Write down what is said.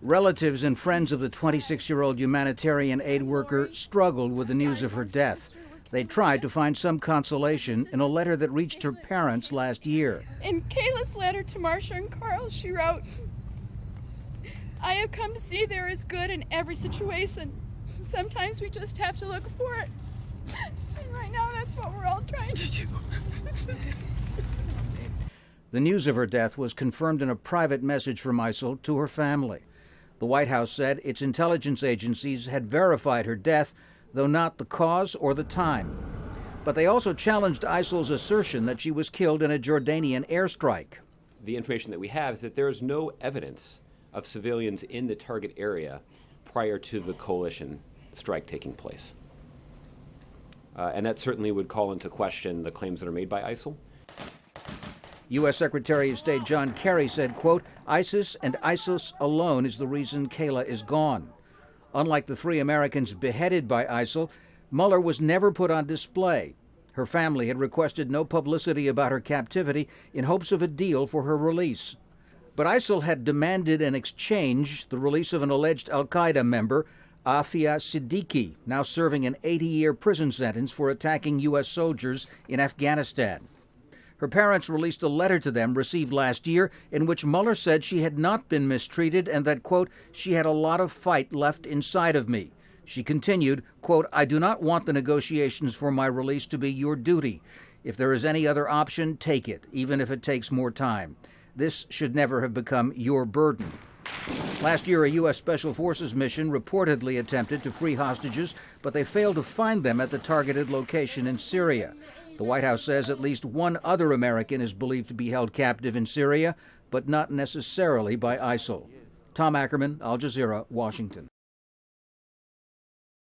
Relatives and friends of the 26-year-old humanitarian aid worker struggled with the news of her death. They tried to find some consolation in a letter that reached her parents last year. In Kayla's letter to Marsha and Carl, she wrote, "I have come to see there is good in every situation. Sometimes we just have to look for it. And right now, that's what we're all trying to do." The news of her death was confirmed in a private message from ISIL to her family. The White House said its intelligence agencies had verified her death, though not the cause or the time. But they also challenged ISIL's assertion that she was killed in a Jordanian airstrike. The information that we have is that there is no evidence of civilians in the target area prior to the coalition strike taking place. And that certainly would call into question the claims that are made by ISIL. U.S. Secretary of State John Kerry said, quote, "ISIS and ISIS alone is the reason Kayla is gone." Unlike the 3 Americans beheaded by ISIL, Mueller was never put on display. Her family had requested no publicity about her captivity in hopes of a deal for her release. But ISIL had demanded in exchange the release of an alleged al-Qaeda member, Afia Siddiqui, now serving an 80-year prison sentence for attacking U.S. soldiers in Afghanistan. Her parents released a letter to them received last year in which Mueller said she had not been mistreated and that, quote, "she had a lot of fight left inside of me." She continued, quote, "I do not want the negotiations for my release to be your duty. If there is any other option, take it, even if it takes more time. This should never have become your burden." Last year, a U.S. Special Forces mission reportedly attempted to free hostages, but they failed to find them at the targeted location in Syria. The White House says at least one other American is believed to be held captive in Syria, but not necessarily by ISIL. Tom Ackerman, Al Jazeera, Washington.